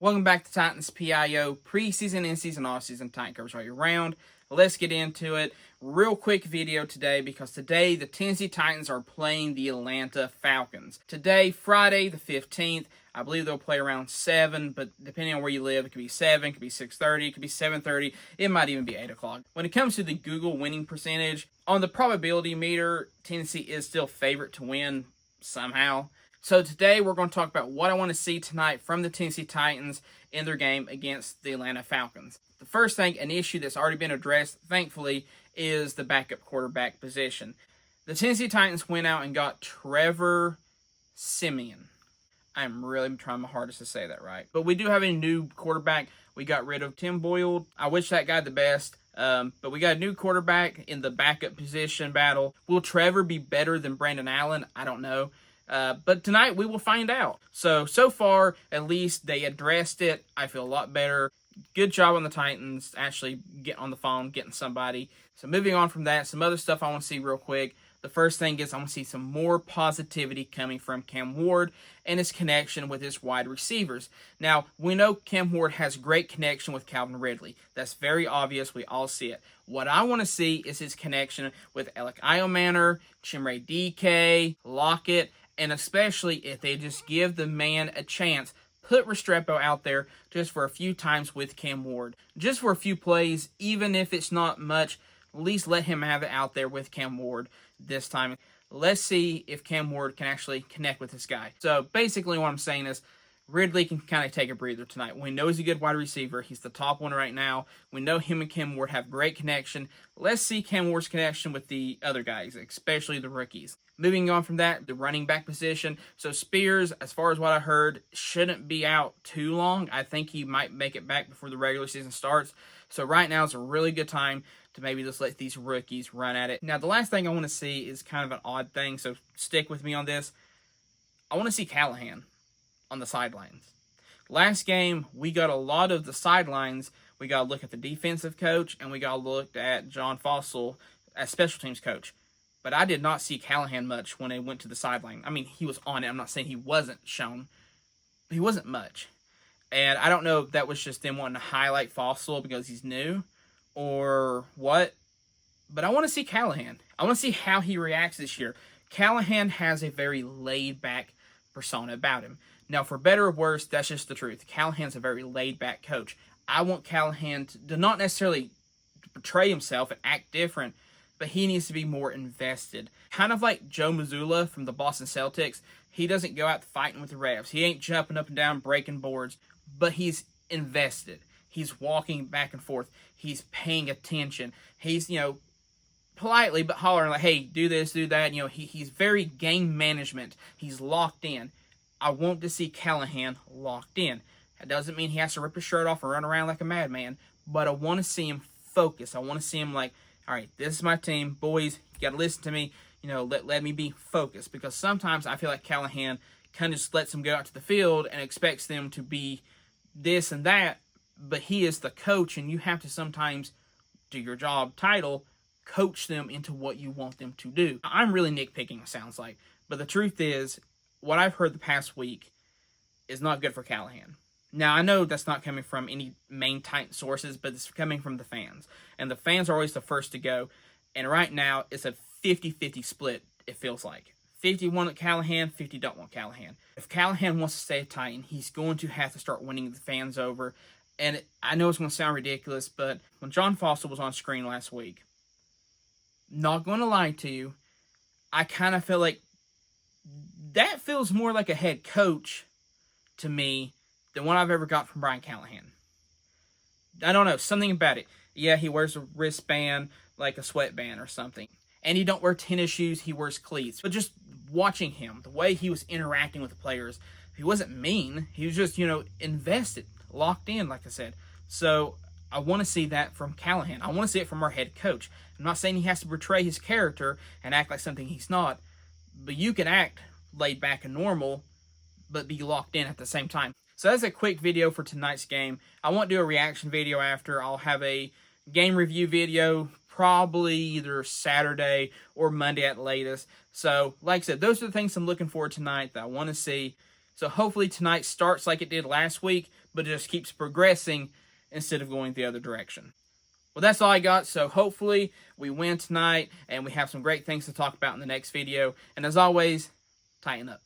Welcome back to Titans PIO preseason, in-season, off-season Titan coverage all year round. Let's get into it. Real quick video today because today the Tennessee Titans are playing the Atlanta Falcons. Today, Friday the 15th, I believe they'll play around 7, but depending on where you live, it could be 7, it could be 6:30, it could be 7:30, it might even be 8 o'clock. When it comes to the Google winning percentage, on the probability meter, Tennessee is still favorite to win somehow. So today we're going to talk about what I want to see tonight from the Tennessee Titans in their game against the Atlanta Falcons. The first thing, an issue that's already been addressed, thankfully, is the backup quarterback position. The Tennessee Titans went out and got Trevor Siemian. I'm really trying my hardest to say that right. But we do have a new quarterback. We got rid of Tim Boyle. I wish that guy the best. But we got a new quarterback in the backup position battle. Will Trevor be better than Brandon Allen? I don't know. But tonight we will find out. So far, at least they addressed it. I feel a lot better. Good job on the Titans actually getting on the phone, getting somebody. So moving on from that, some other stuff I want to see real quick. The first thing is I want to see some more positivity coming from Cam Ward and his connection with his wide receivers. Now, we know Cam Ward has great connection with Calvin Ridley. That's very obvious. We all see it. What I want to see is his connection with Alec Iomanner, Chimere DK, Lockett, and especially if they just give the man a chance, put Restrepo out there just for a few times with Cam Ward. Just for a few plays, even if it's not much, at least let him have it out there with Cam Ward this time. Let's see if Cam Ward can actually connect with this guy. So basically what I'm saying is Ridley can kind of take a breather tonight. We know he's a good wide receiver. He's the top one right now. We know him and Cam Ward have great connection. Let's see Cam Ward's connection with the other guys, especially the rookies. Moving on from that, the running back position. So Spears, as far as what I heard, shouldn't be out too long. I think he might make it back before the regular season starts. So right now is a really good time to maybe just let these rookies run at it. Now, the last thing I want to see is kind of an odd thing, so stick with me on this. I want to see Callahan on the sidelines. Last game, we got a lot of the sidelines. We got to look at the defensive coach, and we got to look at John Fossil as special teams coach. But I did not see Callahan much when they went to the sideline. I mean, he was on it. I'm not saying he wasn't shown. He wasn't much. And I don't know if that was just them wanting to highlight Fossil because he's new or what. But I want to see Callahan. I want to see how he reacts this year. Callahan has a very laid-back persona about him. Now, for better or worse, that's just the truth. Callahan's a very laid-back coach. I want Callahan to not necessarily portray himself and act different, but he needs to be more invested. Kind of like Joe Mazzulla from the Boston Celtics. He doesn't go out fighting with the refs. He ain't jumping up and down, breaking boards, but he's invested. He's walking back and forth. He's paying attention. He's, politely but hollering like, hey, do this, do that. He's very game management. He's locked in. I want to see Callahan locked in. That doesn't mean he has to rip his shirt off and run around like a madman, but I want to see him focus. I want to see him like, all right, this is my team. Boys, you got to listen to me. Let me be focused. Because sometimes I feel like Callahan kind of just lets them go out to the field and expects them to be this and that, but he is the coach, and you have to sometimes do your job title, coach them into what you want them to do. I'm really nitpicking, it sounds like, but the truth is, what I've heard the past week is not good for Callahan. Now, I know that's not coming from any main Titan sources, but it's coming from the fans. And the fans are always the first to go. And right now, it's a 50-50 split, it feels like. 50 want Callahan, 50 don't want Callahan. If Callahan wants to stay a Titan, he's going to have to start winning the fans over. And I know it's going to sound ridiculous, but when John Fossil was on screen last week, not going to lie to you, I kind of feel like that feels more like a head coach to me than what I've ever got from Brian Callahan. I don't know, something about it. Yeah, he wears a wristband like a sweatband or something. And he don't wear tennis shoes, he wears cleats. But just watching him, the way he was interacting with the players, he wasn't mean. He was just, invested, locked in, like I said. So I want to see that from Callahan. I want to see it from our head coach. I'm not saying he has to portray his character and act like something he's not. But you can act laid back and normal, but be locked in at the same time. So that's a quick video for tonight's game. I won't do a reaction video after. I'll have a game review video probably either Saturday or Monday at the latest. So, like I said, those are the things I'm looking for tonight that I want to see. So hopefully tonight starts like it did last week, but just keeps progressing instead of going the other direction. Well, that's all I got, so hopefully we win tonight, and we have some great things to talk about in the next video. And as always, tighten up.